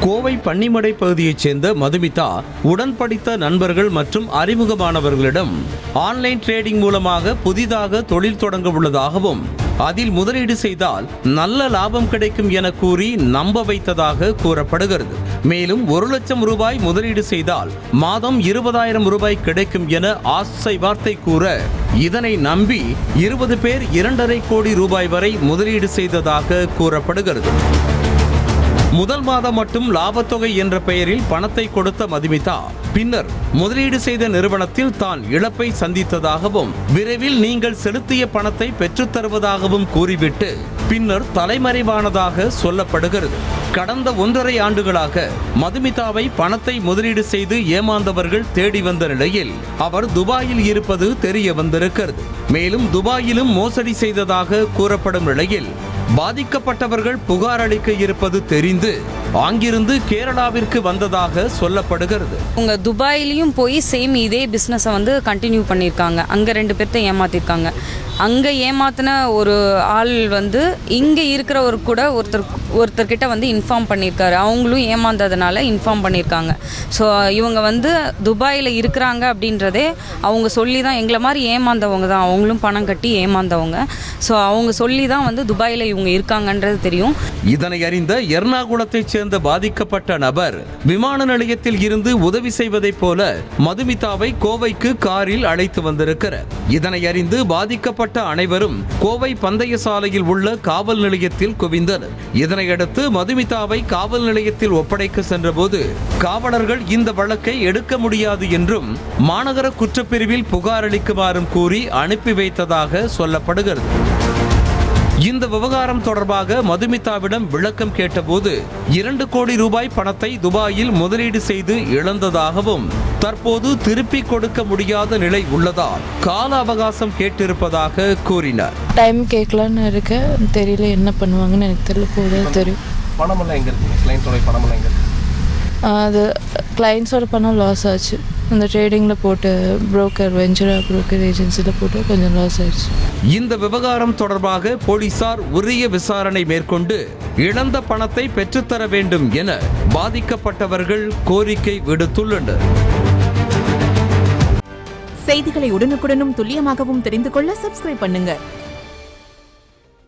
கோவை பன்னிமடை பகுதியைச் சேர்ந்த மதுமிதா உடன் படித்த நண்பர்கள் மற்றும் அறிமுகமானவர்களிடம் ஆன்லைன் ட்ரேடிங் மூலமாக புதிதாக தொழில் தொடங்க உள்ளதாகவும் அதில் முதலீடு செய்தால் நல்ல லாபம் கிடைக்கும் என கூறி நம்ப வைத்ததாக கூறப்படுகிறது. மேலும் 1 லட்சம் ரூபாய் முதலீடு செய்தால் மாதம் 20,000 ரூபாய் கிடைக்கும் என ஆசை வார்த்தை கூற இதனை நம்பி 20 பேர் 2.5 கோடி ரூபாய் வரை முதலீடு செய்ததாக கூறப்படுகிறது. முதல் மாதம் மட்டும் லாபத்தொகை என்ற பெயரில் பணத்தை கொடுத்த மதுமிதா பின்னர் முதலீடு செய்த நிறுவனத்தில் தான் இழப்பை சந்தித்ததாகவும் விரைவில் நீங்கள் செலுத்திய பணத்தை பெற்றுத் தருவதாகவும் கூறிவிட்டு பின்னர் தலைமறைவானதாக சொல்லப்படுகிறது. கடந்த 1.5 ஆண்டுகளாக மதுமிதாவை பணத்தை முதலீடு செய்து ஏமாந்தவர்கள் தேடி வந்த நிலையில் அவர் துபாயில் இருப்பது தெரிய வந்திருக்கிறது. மேலும் துபாயிலும் மோசடி செய்ததாக கூறப்படும் நிலையில் பாதிக்கப்பட்டவர்கள் புகார் அளிக்க இருப்பது தெரிந்து அங்கிருந்து கேரளாவிற்கு வந்ததாக சொல்லப்படுகிறது. உங்க துபாயிலையும் போய் சேம் இதே பிஸ்னஸை கண்டினியூ பண்ணியிருக்காங்க. அங்கே 2 பேர்த்த ஏமாத்திருக்காங்க. அங்கே ஏமாத்தின ஒரு ஆள் இங்கே இருக்கிறவர் கூட ஒருத்தர்கிட்ட இன்ஃபார்ம் பண்ணியிருக்காரு. அவங்களும் ஏமாந்ததுனால இன்ஃபார்ம் பண்ணியிருக்காங்க. ஸோ இவங்க துபாயில் இருக்கிறாங்க அப்படின்றதே அவங்க சொல்லி தான், எங்களை மாதிரி ஏமாந்தவங்க தான், அவங்களும் பணம் கட்டி ஏமாந்தவங்க. ஸோ அவங்க சொல்லி தான் துபாயில் இவங்க இருக்காங்கன்றது தெரியும். இதனை அறிந்த எர்ணாகுளத்தைச் சேர்ந்த பாதிக்கப்பட்ட நபர் விமான நிலையத்தில் இருந்து உதவி செய்வதைப் போல மதுமிதாவை கோவைக்கு காரில் அழைத்து வந்திருக்கிறார். இதனை அறிந்து பாதிக்கப்பட்ட அனைவரும் கோவை பந்தய சாலையில் உள்ள காவல் நிலையத்தில் குவிந்தனர். இதனையடுத்து மதுமிதாவை காவல் நிலையத்தில் ஒப்படைக்க சென்றபோது காவலர்கள் இந்த வழக்கை எடுக்க முடியாது என்றும் மாநகர குற்றப்பிரிவில் புகார் அளிக்குமாறும் கூறி அனுப்பி வைத்ததாக சொல்லப்படுகிறது. இந்த விவகாரம் தொடர்பாக மதுமிதாவிடம் விளக்கம் கேட்டபோது 2 கோடி ரூபாய் பணத்தை துபாயில் முதலீடு செய்து இழந்ததாகவும் தற்போது திருப்பி கொடுக்க முடியாத நிலை உள்ளதால் கால அவகாசம் கேட்டிருப்பதாக கூறினார். டைம் கேட்கலான்னு இருக்க, தெரியல என்ன பண்ணுவாங்கன்னு எனக்கு தெரியல. போதே தெரியும். பணமெல்லாம் எங்கே இருக்குங்க? கிளைண்ட்டோட பணமெல்லாம் எங்கே இருக்கு? அது கிளைண்ட்ஸோட பணம் லாஸ் ஆச்சு. அந்த ட்ரேடிங்கில் போட்டு புரோக்கர் ஏஜென்சியில் போட்டு கொஞ்சம் லாஸ் ஆயிடுச்சு. இந்த விவகாரம் தொடர்பாக போலீசார் உரிய விசாரணை மேற்கொண்டு இழந்த பணத்தை பெற்றுத்தர வேண்டும் என பாதிக்கப்பட்டவர்கள் கோரிக்கை விடுத்துள்ளனர். செய்திகளை உடனுக்குடனும் துல்லியமாகவும் தெரிந்து கொள்ள சப்ஸ்கிரைப் பண்ணுங்க.